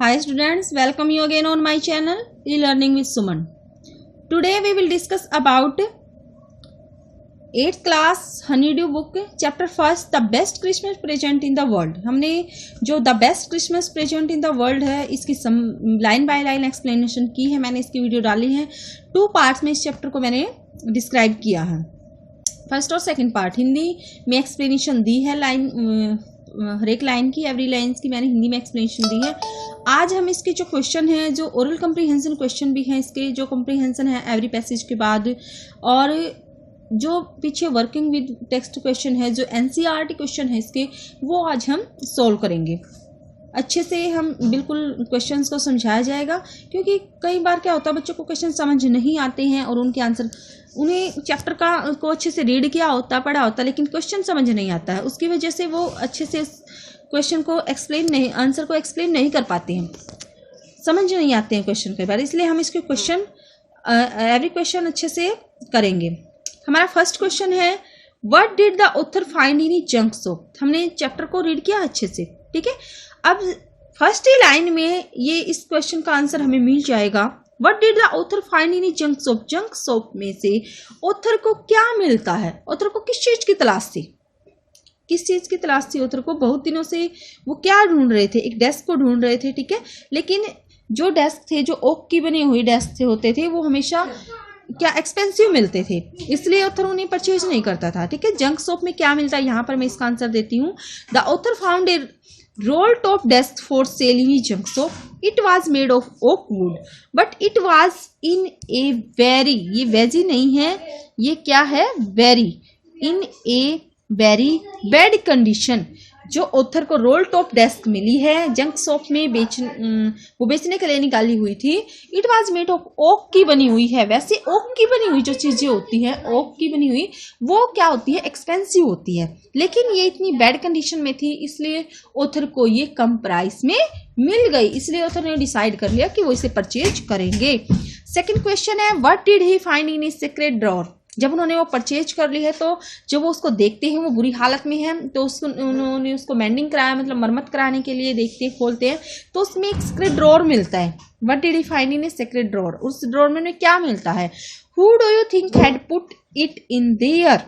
Hi students, welcome you again on my channel E-Learning with Suman. Today we will discuss about 8th class Honeydew book chapter first The Best Christmas Present in the World. हमने जो The Best Christmas Present in the World है इसकी line by line explanation की है, मैंने इसकी video डाली है। 2 पार्ट्स में इस चैप्टर को मैंने डिस्क्राइब किया है। फर्स्ट और सेकंड पार्ट हिंदी में एक्सप्लेनेशन दी है, लाइन हर एक लाइन की, एवरी लाइन्स की मैंने हिंदी में एक्सप्लेनेशन दी है। आज हम इसके जो क्वेश्चन है, जो ओरल कम्प्रीहेंशन क्वेश्चन भी हैं, इसके जो कम्प्रीहेंशन है एवरी पैसेज के बाद, और जो पीछे वर्किंग विद टेक्स्ट क्वेश्चन है, जो एनसीईआरटी क्वेश्चन है इसके, वो आज हम सोल्व करेंगे। अच्छे से हम बिल्कुल क्वेश्चंस को समझाया जाएगा, क्योंकि कई बार क्या होता है बच्चों को क्वेश्चन समझ नहीं आते हैं और उनके आंसर, उन्हें चैप्टर को अच्छे से रीड किया होता, पढ़ा होता, लेकिन क्वेश्चन समझ नहीं आता है। उसकी वजह से वो अच्छे से क्वेश्चन को एक्सप्लेन नहीं, आंसर को एक्सप्लेन नहीं कर पाते हैं, समझ नहीं आते हैं क्वेश्चन कई बार। इसलिए हम इसके क्वेश्चन एवरी क्वेश्चन अच्छे से करेंगे। हमारा फर्स्ट क्वेश्चन है, what did the author find in junk soap. हमने चैप्टर को रीड किया अच्छे से, ठीक है। अब फर्स्ट ही लाइन में ये इस क्वेश्चन का आंसर हमें मिल जाएगा। What did the author find in junk soap. Junk soap में से ऑथर को क्या मिलता है? ऑथर को किस चीज की तलाश थी? किस चीज की तलाश थी ऑथर को? बहुत दिनों से वो क्या ढूंढ रहे थे? एक डेस्क को ढूंढ रहे थे, ठीक है। लेकिन जो डेस्क थे, जो ओक की बनी हुई डेस्क से होते थे, वो हमेशा क्या एक्सपेंसिव मिलते थे, इसलिए ऑथर उन्हें परचेज नहीं करता था, ठीक है। जंक सोप में क्या मिलता है, यहाँ पर मैं इसका आंसर देती हूँ। The author found a roll top desk for sale in a junk shop. It was made of oak wood, but it was in a very, ये वेजी नहीं है, ये क्या है, very, in a very bad condition। जो author को role top desk मिली है junk shop में वो बेचने के लिए निकाली हुई थी, it was made of oak की बनी हुई है। वैसे ओक की बनी हुई जो चीजें होती हैं, ओक की बनी हुई, वो क्या होती है, एक्सपेंसिव होती है, लेकिन ये इतनी बैड कंडीशन में थी, इसलिए ऑथर को ये कम प्राइस में मिल गई, इसलिए ऑथर ने डिसाइड कर लिया कि वो इसे परचेज करेंगे। सेकेंड क्वेश्चन है, what did he find in a secret drawer. जब उन्होंने वो परचेज कर ली है, तो जब वो उसको देखते हैं वो बुरी हालत में है, तो उन्होंने उसको मेंडिंग कराया, मतलब मरम्मत कराने के लिए देखते हैं, खोलते हैं, तो उसमें एक सीक्रेट ड्रॉर मिलता है। What did he find in a secret drawer. उस ड्रॉर में उन्हें क्या मिलता है? Who do you think had put it in their.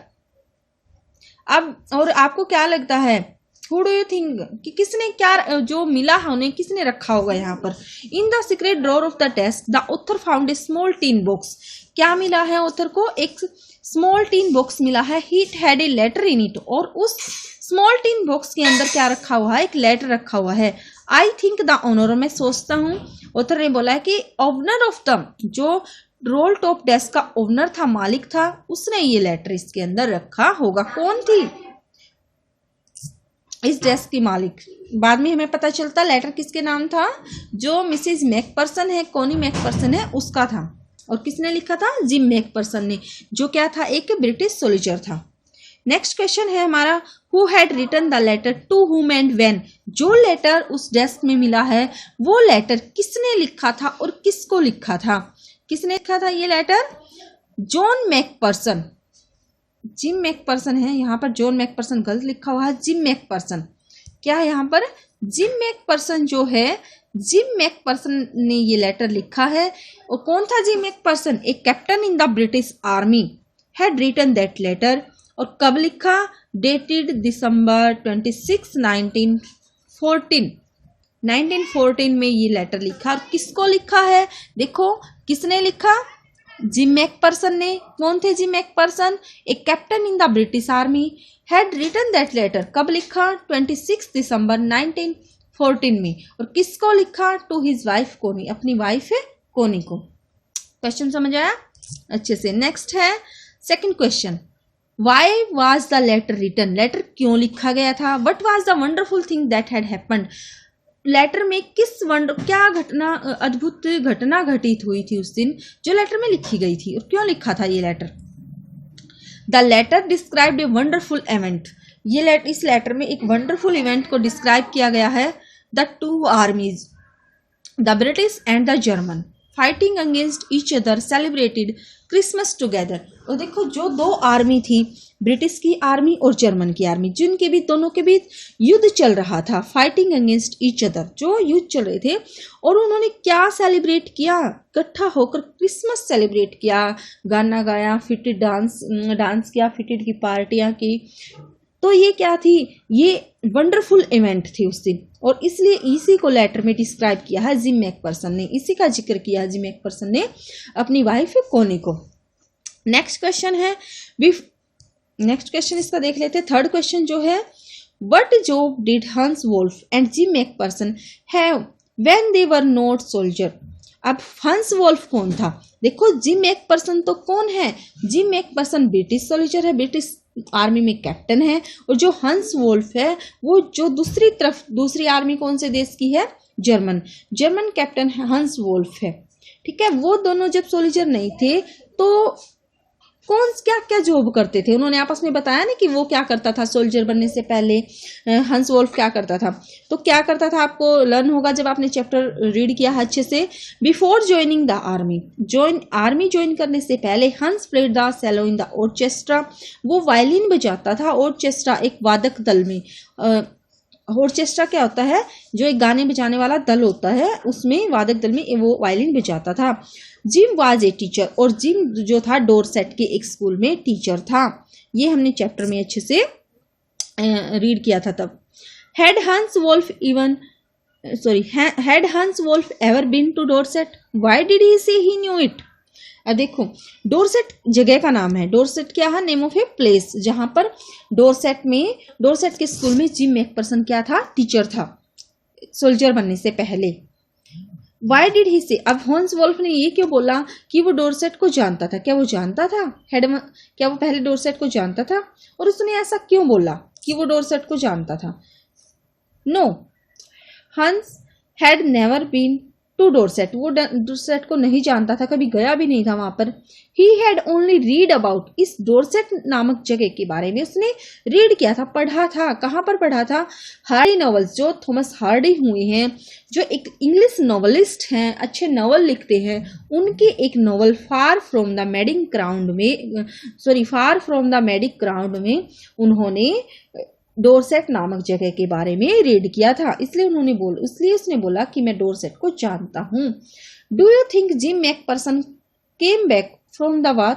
अब और आपको क्या लगता है, हु डू यू थिंक कि किसने क्या जो मिला है उन्हें, किसने रखा होगा यहाँ पर? In the secret drawer of the desk the author found a small tin box. क्या मिला है ऑथर को? एक स्मॉल टीन बॉक्स मिला है। He had a letter in it, और उस स्मॉल टीन बॉक्स के अंदर क्या रखा हुआ है? एक लेटर रखा हुआ है। आई थिंक द ओनर, मैं सोचता हूँ, ऑथर ने बोला है कि ओनर ऑफ द, जो रोल टॉप डेस्क का ओनर था, मालिक था, उसने ये लेटर इसके अंदर रखा होगा। कौन थी इस डेस्क की मालिक? बाद में हमें पता चलता लेटर किसके नाम था, जो मिसेज मैकपर्सन है, कॉनी मैकपर्सन है, उसका था। और किसने लिखा था? जिम मैकपर्सन ने, जो क्या था, एक ब्रिटिश सोल्जर था। नेक्स्ट क्वेश्चन है हमारा, who had written the letter to whom and when. जो लेटर उस डेस्क में मिला है, वो लेटर किसने लिखा था और किसको लिखा था? किसने लिखा था ये letter? John McPherson. Gym McPherson है, यहाँ पर जॉन मैकपर्सन गलत लिखा हुआ है, जिम मैकपर्सन। क्या है यहाँ पर? जिम मैकपर्सन जो है, जिम मैकपर्सन ने ये लेटर लिखा है। और कौन था जिम मैकपर्सन? एक captain in the British army had written that letter. और कब लिखा? डेटेड दिसंबर 26, 1914। 1914 में ये लेटर लिखा। और किसको लिखा है? देखो किसने लिखा? जिम मैकपर्सन ने। कौन थे जिम मैकपर्सन? एक captain in the British army had written that letter. कब लिखा? 26 दिसंबर 1914 में। और किसको लिखा? टू हिज वाइफ कोनी, अपनी वाइफ है कोनी को। क्वेश्चन समझ आया अच्छे से? नेक्स्ट है second question, why was the letter written. Letter क्यों लिखा गया था? What was the wonderful thing that had happened. Letter में क्या घटना, अद्भुत घटना घटित हुई थी उस दिन, जो लेटर में लिखी गई थी, और क्यों लिखा था ये letter? The letter described a wonderful event. ये इस लेटर में एक वंडरफुल इवेंट को डिस्क्राइब किया गया है। The two आर्मीज, the British and the German. Fighting against each other celebrated Christmas together. और देखो जो दो आर्मी थी, ब्रिटिश की आर्मी और जर्मन की आर्मी, जिनके बीच दोनों के बीच युद्ध चल रहा था, फाइटिंग अगेंस्ट ईच अदर, जो युद्ध चल रहे थे, और उन्होंने क्या सेलिब्रेट किया, इकट्ठा होकर क्रिसमस सेलिब्रेट किया, गाना गाया, फिटेड डांस किया, फिटेड की पार्टियां की। तो ये क्या थी, ये वंडरफुल इवेंट थी उस दिन, और इसलिए इसी को लेटर में डिस्क्राइब किया है जिम मैकफर्सन ने, इसी का जिक्र किया है जिम मैकफर्सन ने अपनी वाइफ कोनी को। नेक्स्ट क्वेश्चन है, नेक्स्ट क्वेश्चन इसका देख लेते हैं। थर्ड क्वेश्चन जो है, what job did Hans Wolf and Jim Macpherson have when they were not soldier. अब हंस वोल्फ कौन था, देखो जिम मैकफर्सन तो कौन है, जिम मैकफर्सन ब्रिटिश सोल्जर है, ब्रिटिश आर्मी में कैप्टन है, और जो हंस वोल्फ है वो जो दूसरी तरफ, दूसरी आर्मी कौन से देश की है, जर्मन कैप्टन हंस वोल्फ है। ठीक है, वो दोनों जब सोल्जर नहीं थे तो कौन क्या क्या जॉब करते थे, उन्होंने आपस में बताया ना कि वो क्या करता था सोल्जर बनने से पहले, हंस वोल्फ क्या करता था। तो क्या करता था आपको लर्न होगा जब आपने चैप्टर रीड किया है अच्छे से। Before joining the army, army join करने से पहले Hans played the cello in the orchestra, वो वायलिन बजाता था। ऑर्केस्ट्रा एक वादक दल में, ऑर्केस्ट्रा क्या होता है, जो एक गाने बजाने वाला दल होता है, उसमें वादक दल में वो वायलिन बजाता था। जिम वाज ए टीचर, और जिम जो था डोरसेट के एक स्कूल में टीचर था। ये हमने चैप्टर में अच्छे से रीड किया था तब। Had Hans Wolf ever been to Dorset, why did he say he knew it. अब देखो डोरसेट जगह का नाम है, डोरसेट क्या है, नेम ऑफ ए प्लेस, जहां पर डोरसेट के स्कूल में जिम मैकफर्सन क्या था, टीचर था सोल्जर बनने से पहले। वाई डिड ही से, अब हंस वोल्फ ने ये क्यों बोला कि वो डोरसेट को जानता था, क्या वो जानता था क्या वो पहले डोरसेट को जानता था, और उसने ऐसा क्यों बोला कि वो डोरसेट को जानता था। No, Hans had never been to Dorset, वो डोरसेट को नहीं जानता था, कभी गया भी नहीं था वहां पर। He had only read about, इस डोरसेट नामक जगह के बारे में उसने रीड किया था, पढ़ा था। कहाँ पर पढ़ा था, हार्डी नॉवेल्स, जो थॉमस हार्डी हुए हैं, जो एक इंग्लिश नॉवेलिस्ट हैं, अच्छे नॉवल लिखते हैं, उनके एक novel far from the मैडिक ground में उन्होंने डोरसेट नामक जगह के बारे में रीड किया था, इसलिए उसने बोला कि मैं डोरसेट को जानता हूं। Do you think gym Macpherson came back from the war,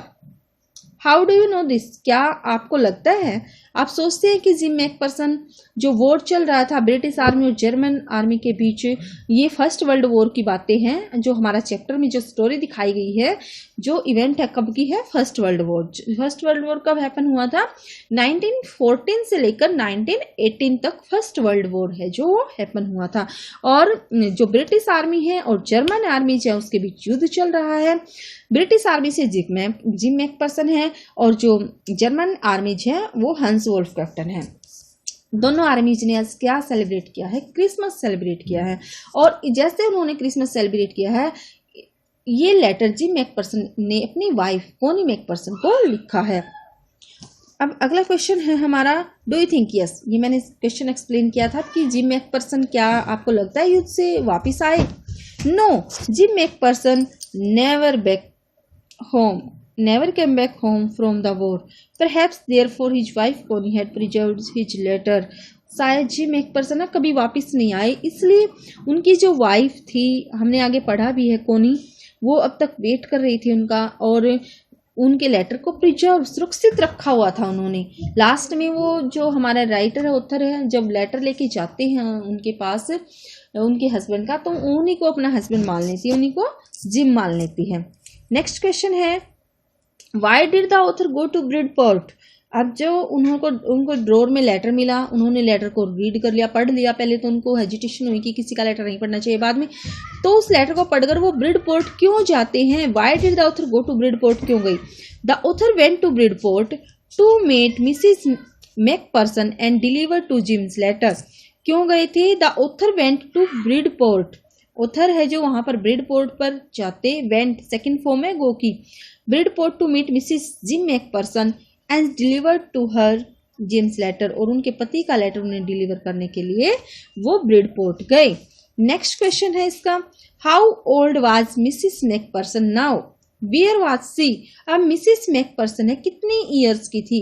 how do you know this, क्या आपको लगता है, आप सोचते हैं कि जिम मैकफर्सन, जो वॉर चल रहा था ब्रिटिश आर्मी और जर्मन आर्मी के बीच, ये फर्स्ट वर्ल्ड वॉर की बातें हैं, जो हमारा चैप्टर में जो स्टोरी दिखाई गई है, जो इवेंट है कब की है, first world war. First world war कब हैपन हुआ था, 1914 से लेकर 1918 तक फर्स्ट वर्ल्ड वॉर है जो हैपन हुआ था। और जो ब्रिटिश आर्मी है और जर्मन आर्मी है उसके बीच युद्ध चल रहा है। ब्रिटिश आर्मी से जिम मैकफर्सन है, और जो जर्मन आर्मी है वो हंस वोल्फ कैप्टन है। दोनों आर्मीज ने आज क्या सेलिब्रेट किया है, क्रिसमस सेलिब्रेट किया है। और जैसे उन्होंने क्रिसमस सेलिब्रेट किया है, ये लेटर जिम मैकफर्सन ने अपनी वाइफ कोनी मैकफर्सन को लिखा है। अब अगला क्वेश्चन है हमारा, डू यू थिंक यस, ये मैंने क्वेश्चन एक्सप्लेन किया था कि जिम मैकफर्सन क्या आपको लगता है युद्ध से वापिस आए। No, Jim Macpherson never came back home from the war. Perhaps therefore his wife Connie had preserved his letter. शायद जिम मैकफर्सन कभी वापस नहीं आए, इसलिए उनकी जो वाइफ थी, हमने आगे पढ़ा भी है, कोनी, वो अब तक वेट कर रही थी उनका, और उनके लेटर को प्रिजर्व, सुरक्षित रखा हुआ था उन्होंने। लास्ट में वो जो हमारा राइटर है, ऑथर है, जब लेटर लेके जाते हैं उनके पास उनके हस्बैंड का, तो उन्हीं को अपना हस्बैंड मान लेती है, उन्हीं को जिम मान लेती है। नेक्स्ट क्वेश्चन है, why did the author go to Bridport. अब जो उनको ड्रॉर में लेटर मिला, उन्होंने लेटर को रीड कर लिया, पढ़ लिया। पहले तो उनको हेजिटेशन हुई कि किसी का लेटर नहीं पढ़ना चाहिए, बाद में तो उस लेटर को पढ़कर वो ब्रिडपोर्ट क्यों जाते हैं, why did the author go to Bridport क्यों गई। The author went to Bridport to meet Mrs Macpherson and deliver to Jim's letter. क्यों गए थे, the author went to Bridport, author है जो वहां पर ब्रिडपोर्ट पर जाते, वेंट सेकंड फॉर्म है गो की, Bridport to meet Mrs Jim Macpherson and deliver to her Jim's letter, और उनके पति का लेटर उन्हें डिलीवर करने के लिए वो ब्रिडपोर्ट गए। नेक्स्ट क्वेश्चन है इसका, how old was Mrs McPherson now, where was she. अब मिसिस मैकपर्सन है कितनी ईयर्स की थी,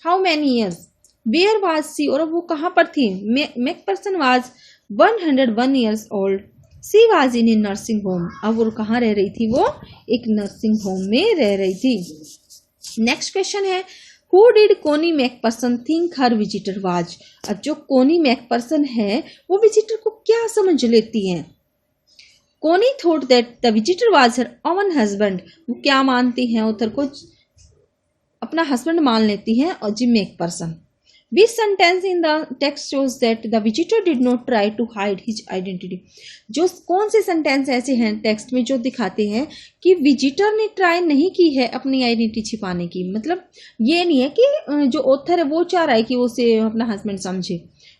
how many years, where was she और वो कहाँ पर थी, McPherson was 101 years old, she was in a nursing home. अब वो कहाँ रह रही थी, वो एक नर्सिंग होम में रह रही थी। नेक्स्ट क्वेश्चन है, हु डिड कोनी McPherson think her visitor was. अब जो कोनी मैकपर्सन है वो विजिटर को क्या समझ लेती है, कोनी thought that the visitor was her own husband, वो क्या मानती हैं, उधर को अपना हस्बैंड मान लेती हैं। और gym McPherson, Which sentence in the text shows that the visitor did not try to hide his identity? जो कौन से सेंटेंस ऐसे हैं टेक्स्ट में जो दिखाते हैं कि विजिटर ने ट्राई नहीं की है अपनी आइडेंटिटी छिपाने की। मतलब ये नहीं है कि जो ऑथर है वो चाह रहा है कि वो उसे अपना हस्बैंड समझे।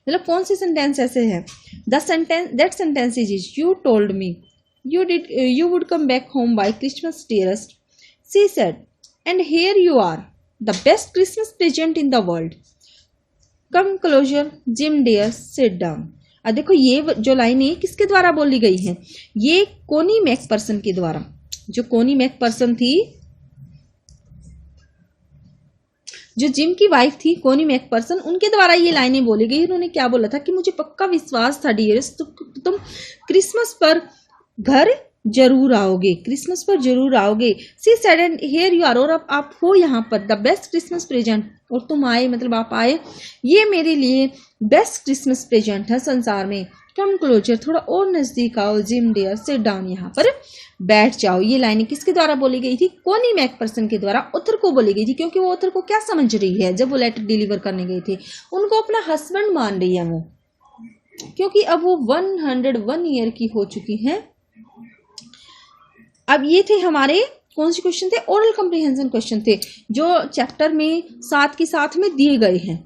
मतलब कौन से सेंटेंस ऐसे हैं, that sentence is you told me you would come back home by Christmas dearest, she said, and here you are, the best Christmas present in the world. Come closer, Jim dear, sit down. अब देखो ये जो line है किसके द्वारा बोली गई है, ये कोनी मैकपर्सन के द्वारा। जो कोनी मैकपर्सन थी, जो जिम की वाइफ थी कोनी मैकपर्सन, उनके द्वारा ये लाइनें बोली गई। उन्होंने क्या बोला था कि मुझे पक्का विश्वास था डियर्स तुम क्रिसमस पर घर जरूर आओगे, क्रिसमस पर जरूर आओगे। She said and here you are, और अब आप हो यहाँ पर, द बेस्ट क्रिसमस प्रेजेंट, और तुम आए मतलब आप आए, ये मेरे लिए बेस्ट क्रिसमस प्रेजेंट है संसार में। कम क्लोजर, थोड़ा और नजदीक आओ, जिम डियर सिट डाउन, यहाँ पर बैठ जाओ। ये लाइनें किसके द्वारा बोली गई थी, कोनी मैकपर्सन के द्वारा ऑथर को बोली गई थी। क्योंकि वो ऑथर को क्या समझ रही है, जब वो लेटर डिलीवर करने गए थे उनको अपना हस्बैंड मान रही है वो, क्योंकि अब वो 101 ईयर की हो चुकी हैं। अब ये थे हमारे कौन से क्वेश्चन थे, ओरल कॉम्प्रिहेंशन क्वेश्चन थे, जो चैप्टर में साथ के साथ में दिए गए हैं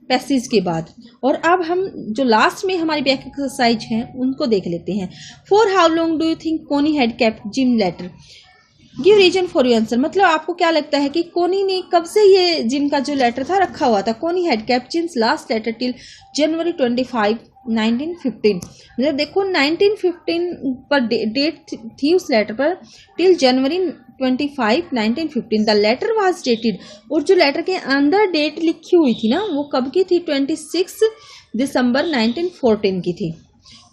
पैसेज के बाद। और अब हम जो लास्ट में हमारी बैक एक्सरसाइज है उनको देख लेते हैं। For how long do you think Connie had kept Jim letter, give reason for your answer. मतलब आपको क्या लगता है कि कोनी ने कब से ये जिम का जो लेटर था रखा हुआ था। Connie had kept Jim's last letter till January 25, 1915। मतलब देखो 1915 पर डेट थी उस लेटर पर, till January 25, 1915। The letter was dated, और जो लेटर के अंदर डेट लिखी हुई थी ना वो कब की थी, 26 दिसंबर 1914 की थी।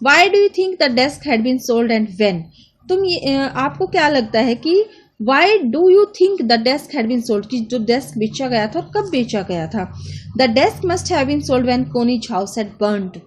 Why do you think the desk had been sold and when. तुम ये आपको क्या लगता है कि why do you think the desk had been sold, कि जो डेस्क बेचा गया था और कब बेचा गया था। The desk must have been sold when Connie's house had burned.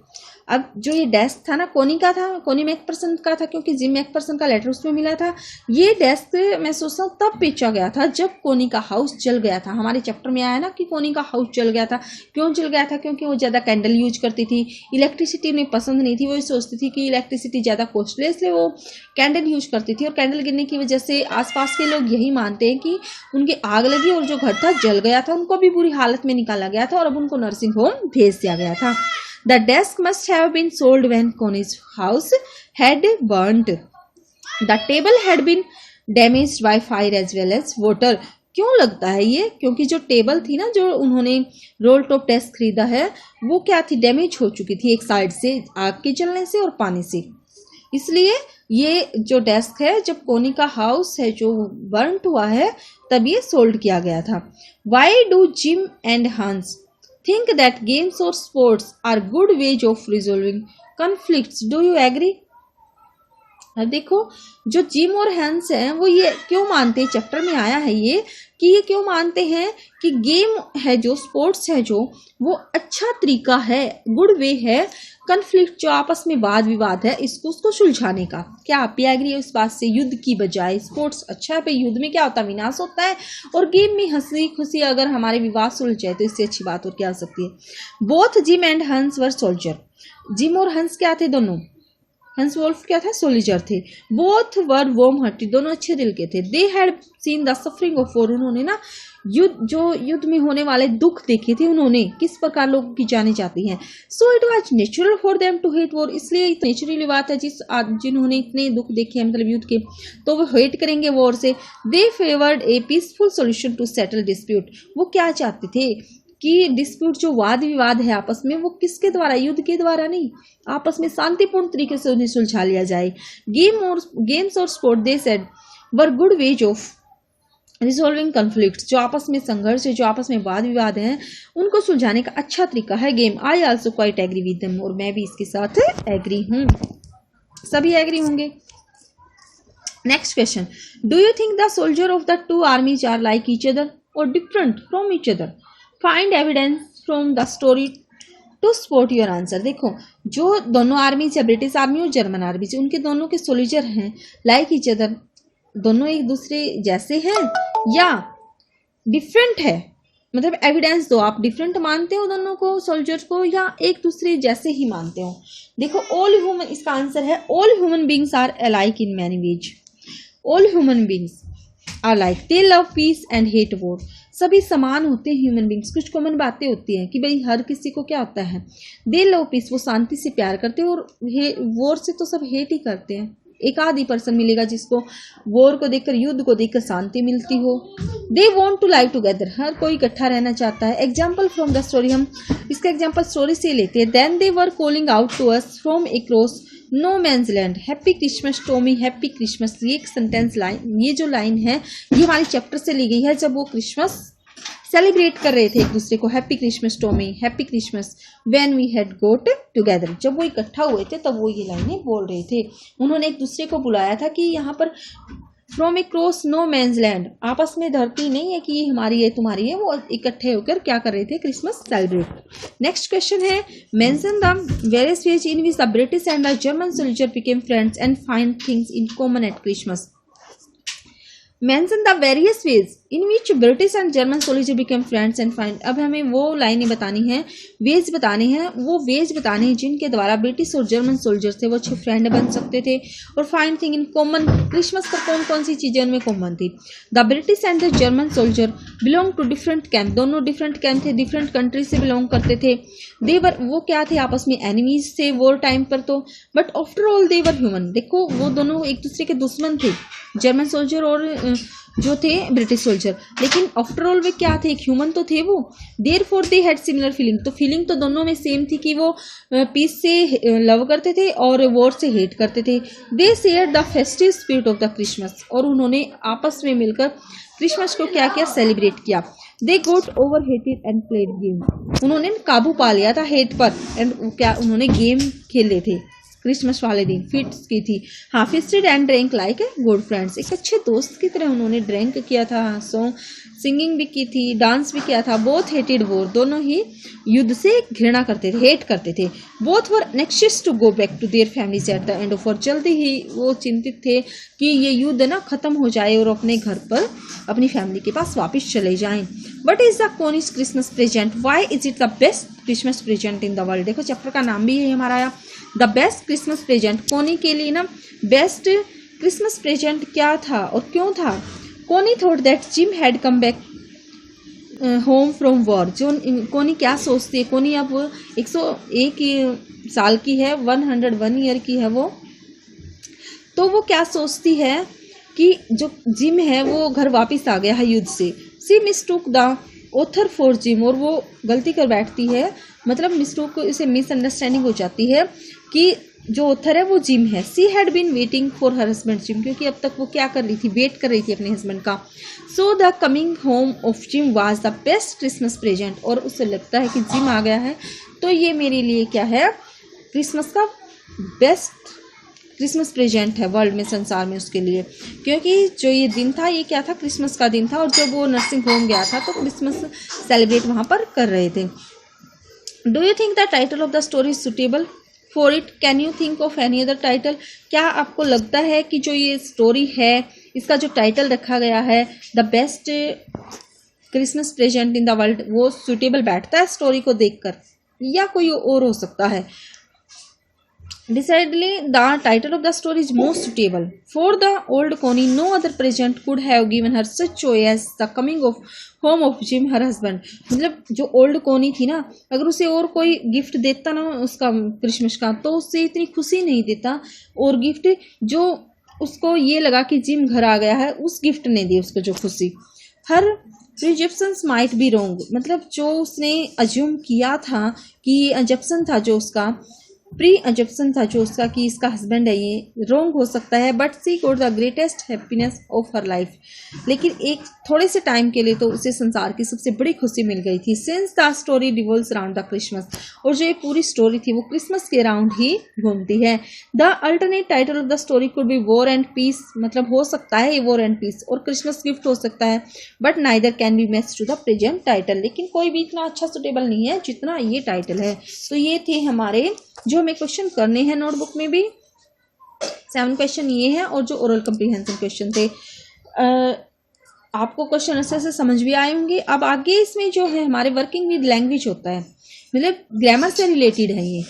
अब जो ये डेस्क था ना कोनी का था, कोनी मैकपर्सन का था, क्योंकि जिम मैकपर्सन का लेटर उसमें मिला था। ये डेस्क मैं सोचता हूँ तब बेचा गया था जब कोनी का हाउस जल गया था। हमारे चैप्टर में आया ना कि कोनी का हाउस जल गया था। क्यों जल गया था, क्योंकि वो ज़्यादा कैंडल यूज करती थी, इलेक्ट्रिसिटी उन्हें पसंद नहीं थी। वो सोचती थी कि इलेक्ट्रिसिटी ज़्यादा कॉस्टली, इसलिए वो कैंडल यूज करती थी। और कैंडल गिरने की वजह से आसपास के लोग यही मानते हैं कि उनकी आग लगी और जो घर था जल गया था। उनको भी बुरी हालत में निकाला गया था और अब उनको नर्सिंग होम भेज दिया गया था। The desk must have been sold when Connie's house had burnt. The table had been damaged by fire as well as water. क्यों लगता है ये, क्योंकि जो टेबल थी ना जो उन्होंने रोल टॉप डेस्क खरीदा है वो क्या थी, डैमेज हो चुकी थी एक साइड से आग के जलने से और पानी से। इसलिए ये जो डेस्क है जब कोनी का हाउस है जो बर्न्ट हुआ है तब ये सोल्ड किया गया था। Why do Jim and Hans think that games or sports are good ways of resolving conflicts? Do you agree? अब देखो जो जिम और हैंस हैं वो ये क्यों मानते हैं, चैप्टर में आया है ये कि ये क्यों मानते हैं कि गेम है जो, स्पोर्ट्स है जो, वो अच्छा तरीका है, गुड वे है कन्फ्लिक्ट जो आपस में वाद विवाद है उसको सुलझाने का। क्या आप भी एग्री हो इस बात से, युद्ध की बजाय स्पोर्ट्स अच्छा है। पे युद्ध में क्या होता है, विनाश होता है, और गेम में हंसी खुशी अगर हमारे विवाद सुलझ जाए तो इससे अच्छी बात और क्या हो सकती है। बोथ जिम एंड हंस वर सोल्जर, जिम और हंस क्या थे दोनों, हंस वोल्फ क्या था, सोल्जर थे। बोथ वर वॉर्म हार्टेड, दोनों अच्छे दिल के थे। They had seen the suffering of war, उन्होंने ना युद्ध में होने वाले दुख देखे थे, उन्होंने किस प्रकार लोगों की जाने जाती हैं। So it was natural for them to hate war, इसलिए नेचुरली बात है जिन्होंने इतने दुख देखे हैं मतलब युद्ध के, तो वो हेट करेंगे वॉर से। They favoured a peaceful solution to settle dispute, वो क्या चाहते थे कि डिस्प्यूट जो वाद विवाद है आपस में वो किसके द्वारा, युद्ध के द्वारा नहीं, आपस में शांतिपूर्ण तरीके से उन्हें सुलझा लिया जाए। गेम्स और sport they said were good ways of resolving conflict, जो आपस में संघर्ष है, जो आपस में वाद विवाद हैं, उनको सुलझाने का अच्छा तरीका है game. I also quite agree with them, और मैं भी इसके साथ एग्री हूँ, सभी एग्री होंगे। Next question, do you think the soldier of the two armies are like each other और different from each other? Find evidence from the story to support your answer. देखो, जो दोनों आर्मीज है, British army और German army, उनके दोनों के soldier हैं लाइक ईच अदर, दोनों एक दूसरे जैसे हैं या डिफरेंट है, मतलब एविडेंस दो, आप डिफरेंट मानते हो दोनों को सोल्जर्स को या एक दूसरे जैसे ही मानते हो। देखो, ऑल ह्यूमन, इसका आंसर है all human beings are alike in many ways. All human beings are like, they love peace and hate war. सभी समान होते हैं ह्यूमन बींग्स, कुछ कॉमन बातें होती हैं कि भाई हर किसी को क्या होता है, दे लव पीस, वो शांति से प्यार करते हैं, और वॉर से तो सब हेट ही करते हैं। एक आधी पर्सन मिलेगा जिसको वॉर को देखकर, युद्ध को देखकर शांति मिलती हो। They want to live together, हर कोई इकट्ठा रहना चाहता है। एग्जाम्पल फ्रॉम द स्टोरी, हम इसका एग्जाम्पल स्टोरी से लेते हैं। Then they were calling out to us from across no man's land, happy Christmas Tommy, happy Christmas. ये एक सेंटेंस लाइन, ये जो लाइन है ये हमारी चैप्टर से ली गई है, जब वो क्रिसमस सेलिब्रेट कर रहे थे एक दूसरे को। Happy Christmas Tommy, happy Christmas when we had got together, जब वो इकट्ठा हुए थे तब वो ये लाइनें बोल रहे थे। उन्होंने एक दूसरे को बुलाया था कि यहाँ पर from across no man's land, आपस में धरती नहीं है कि ये हमारी है तुम्हारी है, वो इकट्ठे होकर क्या कर रहे थे, क्रिसमस सेलिब्रेट। नेक्स्ट क्वेश्चन है, mention the various ways in which the British and the German soldier became friends and find things in common eight Christmas. Mention the various ways in which British and German soldiers became friends and find। अब हमें वो लाइनें बतानी है, veg बतानी है, वो veg बताने हैं जिनके द्वारा ब्रिटिश और जर्मन सोल्जर्स थे वो अच्छे फ्रेंड बन सकते थे। और find thing in common, Christmas पर कौन कौन सी चीज़ें उनमें कॉमन थी। The British and the German soldier belong to different camp, दोनों डिफरेंट कैंप थे, डिफरेंट कंट्री से बिलोंग करते थे। दे वर, वो क्या थे, आपस में एनिमीज थे वॉर टाइम पर तो, but after all they were human. देखो, वो दोनों एक दूसरे के दुश्मन थे, जर्मन सोल्जर और जो थे ब्रिटिश सोल्जर, लेकिन आफ्टर ऑल वे क्या थे, एक ह्यूमन तो थे वो। Therefore they had similar feeling, तो फीलिंग तो दोनों में सेम थी कि वो पीस से लव करते थे और वॉर से हेट करते थे। They share the festive spirit of the Christmas, और उन्होंने आपस में मिलकर क्रिसमस को क्या किया, सेलिब्रेट किया। They got over hated and played game, उन्होंने काबू पा लिया था हेट पर, एंड क्या उन्होंने गेम खेले थे क्रिसमस वाले दिन, फिट्स की थी। हाँ, fisted and drink like a good friends, एक अच्छे दोस्त की तरह उन्होंने ड्रिंक किया था, सॉन्ग सिंगिंग भी की थी, डांस भी किया था। बोथ हेटेड वॉर, दोनों ही युद्ध से घृणा करते थे, हेट करते थे। Both were next to go back to their families at the end of war, जल्दी ही वो चिंतित थे कि ये युद्ध ना खत्म हो जाए और अपने घर पर अपनी फैमिली के पास वापस चले जाएं। What is the Cornish Christmas present, why is it the best Christmas present in the world. देखो, चैप्टर का नाम भी है हमारा द बेस्ट क्रिसमस प्रेजेंट। कोनी के लिए ना बेस्ट क्रिसमस प्रेजेंट क्या था और क्यों था। कोनी thought that gym had come back home from war, जो कोनी क्या सोचती है, कोनी अब 101 साल की है, 101 ईयर की है वो, तो वो क्या सोचती है कि जो जिम है वो घर वापस आ गया है युद्ध से। सी मिस्टूक द ऑथर फॉर जिम, और वो गलती कर बैठती है, मतलब मिस्टूक इसे मिसअंडरस्टैंडिंग हो जाती है कि जो ऑथर है वो जिम है। She had been waiting for her husband Jim, क्योंकि अब तक वो क्या कर रही थी, वेट कर रही थी अपने हस्बैंड का। So the coming home of gym was the best Christmas present, और उसे लगता है कि जिम आ गया है तो ये मेरे लिए क्या है, क्रिसमस का बेस्ट क्रिसमस प्रेजेंट है वर्ल्ड में, संसार में उसके लिए, क्योंकि जो ये दिन था ये क्या था, क्रिसमस का दिन था। और जब वो नर्सिंग होम गया था तो क्रिसमस सेलिब्रेट वहाँ पर कर रहे थे। Do you think the title of the story is suitable for it, can you think of any other title. क्या आपको लगता है कि जो ये स्टोरी है इसका जो टाइटल रखा गया है the best Christmas present in the world, वो सुटेबल बैठता है स्टोरी को देखकर, या कोई और हो सकता है। Decidedly, the title of the story is most suitable. For the old Connie, no other present could have given her such joy as the coming of home of Jim, her husband. मतलब जो old कोनी थी ना, अगर उसे और कोई gift देता ना उसका क्रिसमस का, तो उससे इतनी खुशी नहीं देता। और गिफ्ट जो उसको ये लगा कि जिम घर आ गया है, उस गिफ्ट ने दी उसको जो खुशी। हर प्रीजप्शंस माइट बी रोंग, मतलब जो उसने अज्यूम किया था कि अजप्शन था जो उसका प्री अजप्शन था जो उसका कि इसका हस्बैंड है, ये रोंग हो सकता है। But she got the greatest happiness of her life, लेकिन एक थोड़े से टाइम के लिए तो उसे संसार की सबसे बड़ी खुशी मिल गई थी। Since the story revolves around the Christmas, और जो ये पूरी स्टोरी थी वो क्रिसमस के अराउंड ही घूमती है। The alternate title of the story could be war and peace, मतलब हो सकता है ये वॉर एंड पीस और क्रिसमस गिफ्ट हो सकता है। But neither can be match to the present title, लेकिन कोई भी इतना अच्छा सुटेबल नहीं है जितना ये टाइटल है। तो ये थे हमारे जो हमें क्वेश्चन करने हैं नोटबुक में भी 7 क्वेश्चन ये हैं, और जो ओरल कम्प्रीहेंशन क्वेश्चन थे। आपको क्वेश्चन ऐसे से समझ भी आए होंगे। अब आगे इसमें जो है हमारे वर्किंग विद लैंग्वेज होता है, मतलब ग्रामर से रिलेटेड है ये।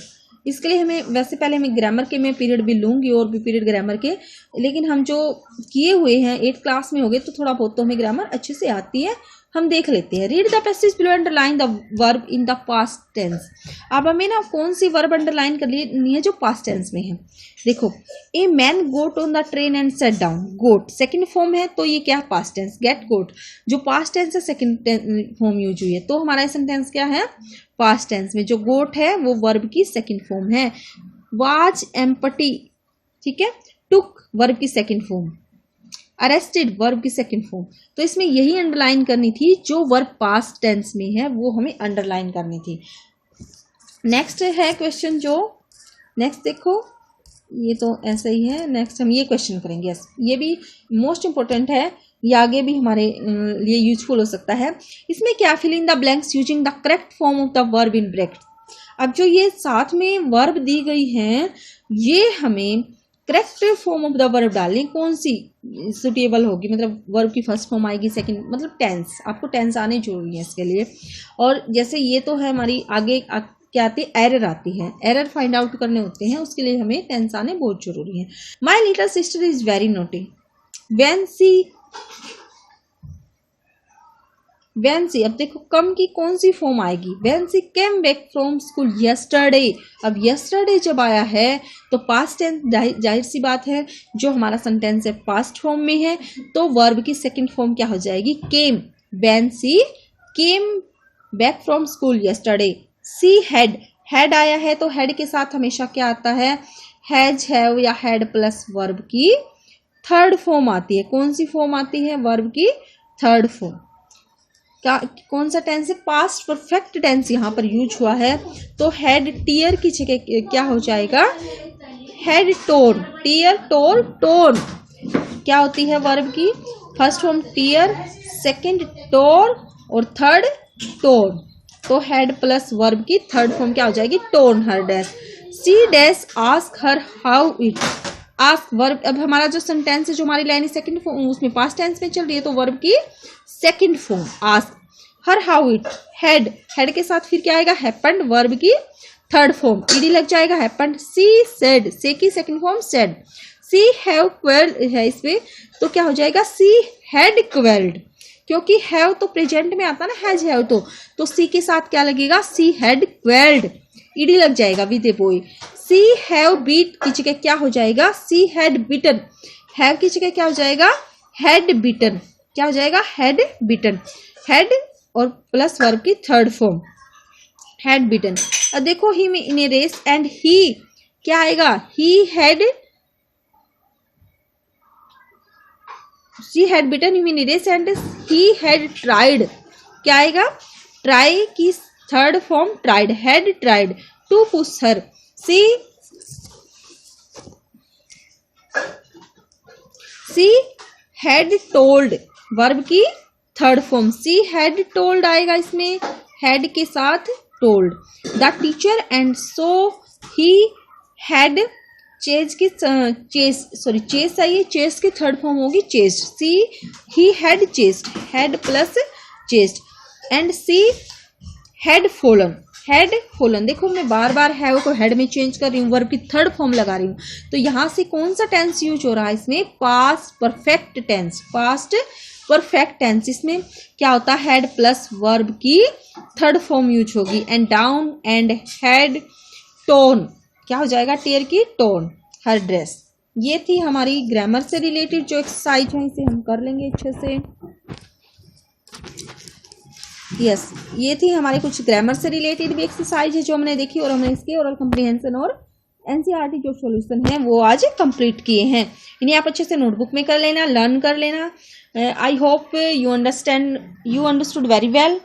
इसके लिए हमें वैसे पहले हमें ग्रामर के मैं पीरियड भी लूँगी और भी पीरियड ग्रामर के, लेकिन हम जो किए हुए हैं 8 क्लास में हो गए तो थोड़ा बहुत तो हमें ग्रामर अच्छे से आती है, हम देख लेते हैं। Read the passage below, underline the verb in the past tense. अब हमें ना कौन सी वर्ब अंडरलाइन कर ली है जो पास्ट टेंस में है। देखो, a man got on the train and sat down, got second form है तो ये क्या है, पास्ट टेंस। गेट गोट जो पास्ट टेंस है सेकंड फॉर्म यूज हुई है, तो हमारा सेंटेंस क्या है, पास्ट टेंस में जो गोट है वो वर्ब की सेकंड फॉर्म है। वाज एम्पटी, ठीक है, टुक वर्ब की सेकंड फॉर्म, अरेस्टेड वर्ब की सेकंड फॉर्म। तो इसमें यही अंडरलाइन करनी थी, जो वर्ब पास्ट टेंस में है वो हमें अंडरलाइन करनी थी। नेक्स्ट है क्वेश्चन, जो नेक्स्ट देखो ये तो ऐसा ही है। नेक्स्ट हम ये क्वेश्चन करेंगे, यस ये भी मोस्ट इंपॉर्टेंट है, ये आगे भी हमारे लिए यूजफुल हो सकता है। इसमें क्या, fill in the blanks using the correct form of the verb in bracket. अब जो ये साथ में वर्ब दी गई हैं, ये हमें correct form of the verb डालनी, कौन सी सुटेबल होगी, मतलब वर्ब की फर्स्ट फॉर्म आएगी, सेकंड मतलब टेंस, आपको टेंस आने जरूरी है इसके लिए। और जैसे ये तो है हमारी आगे क्या आती है, एरर आती है, एरर फाइंड आउट करने होते हैं, उसके लिए हमें टेंस आने बहुत जरूरी है। My little sister is very naughty, when she, अब देखो कम की कौन सी फॉर्म आएगी, when she came back from school yesterday. अब यस्टरडे जब आया है तो पास्ट टेंस, जाहिर सी बात है जो हमारा सेंटेंस है पास्ट फॉर्म में है, तो वर्ब की सेकंड फॉर्म क्या हो जाएगी, came. When she came back from school yesterday. She had आया है तो हैड के साथ हमेशा क्या आता है, हैज, हैव या हैड प्लस वर्ब की थर्ड फॉर्म आती है। कौन सी फॉर्म आती है, वर्ब की थर्ड फॉर्म। क्या, कौन सा टेंस है, पास्ट परफेक्ट टेंस यहाँ पर यूज हुआ है, तो हेड टीयर की जगह क्या हो जाएगा, had torn, tear tore torn. क्या होती है वर्ब की first form, tear, second tore और थर्ड टोन। तो हेड प्लस वर्ब की थर्ड फॉर्म क्या हो जाएगी, torn her dash. She dash ask her how it, ask verb. अब हमारा जो सेंटेंस है, जो हमारी लाइन है सेकंड फॉर्म, उसमें पास्ट टेंस में चल रही है, तो वर्ब की second form ask. Her how it, head के साथ फिर क्या आएगा, हैपेंड वर्ब की थर्ड फॉर्म, ईडी लग जाएगा, हैपेंड। सी सेड, से की second form said. She have quelled है इसमें, तो क्या हो जाएगा, सी हैड क्वेल्ड, क्योंकि हैव तो प्रेजेंट में आता ना, हैज हैव तो सी के साथ क्या लगेगा, सी हैड क्वेल्ड, ईडी लग जाएगा with a boy. She have beat की जगह क्या हो जाएगा, सी हैड बीटन, हैव की जगह क्या हो जाएगा, हैड बीटन, क्या हो जाएगा, हैड बीटन। हैड और प्लस वर्ब की थर्ड फॉर्म, हैड बीटन। अब देखो ही में इन ए रेस एंड ही क्या आएगा, he had beaten him in a race and he had tried, क्या आएगा, ट्राई की third form tried, had tried to push her. She had told verb की third form, she had told आएगा इसमें, had के साथ told. The teacher and so he had chase की chase आइए, चेस की थर्ड फॉर्म होगी chased. She he had chased, had plus chased. And she had fallen, had fallen. देखो मैं बार बार हैव को हेड में चेंज कर रही हूँ, वर्ब की थर्ड फॉर्म लगा रही हूँ, तो यहाँ से कौन सा टेंस यूज हो रहा है इसमें, past perfect tense, past perfect tense. इसमें क्या होता है, हेड प्लस वर्ब की थर्ड फॉर्म यूज होगी। And down and had torn, क्या हो जाएगा, टेयर की टोन हर ड्रेस। ये थी हमारी ग्रामर से रिलेटेड जो एक्सरसाइज है, इसे हम कर लेंगे अच्छे से। यस, ये थी हमारे कुछ ग्रामर से रिलेटेड भी एक्सरसाइज है जो हमने देखी, और हमने इसके ओरल कम्प्रीहेंशन और एनसीईआरटी जो सॉल्यूशन है वो आज कंप्लीट किए हैं। इन्हें आप अच्छे से नोटबुक में कर लेना, लर्न कर लेना। I hope you understood very well.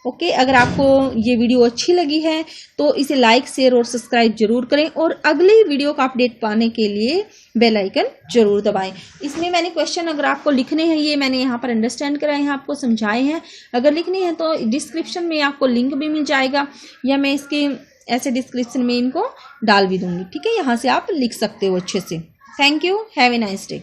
Okay, अगर आपको ये वीडियो अच्छी लगी है तो इसे लाइक, शेयर और सब्सक्राइब जरूर करें, और अगले वीडियो का अपडेट पाने के लिए बेल आइकन जरूर दबाएं। इसमें मैंने क्वेश्चन अगर आपको लिखने हैं, ये मैंने यहाँ पर अंडरस्टैंड कराए हैं, आपको समझाए हैं। अगर लिखने हैं तो डिस्क्रिप्शन में आपको लिंक भी मिल जाएगा, या मैं इसके ऐसे डिस्क्रिप्शन में इनको डाल भी दूंगी। ठीक है, यहाँ से आप लिख सकते हो अच्छे से। Thank you, have a nice day.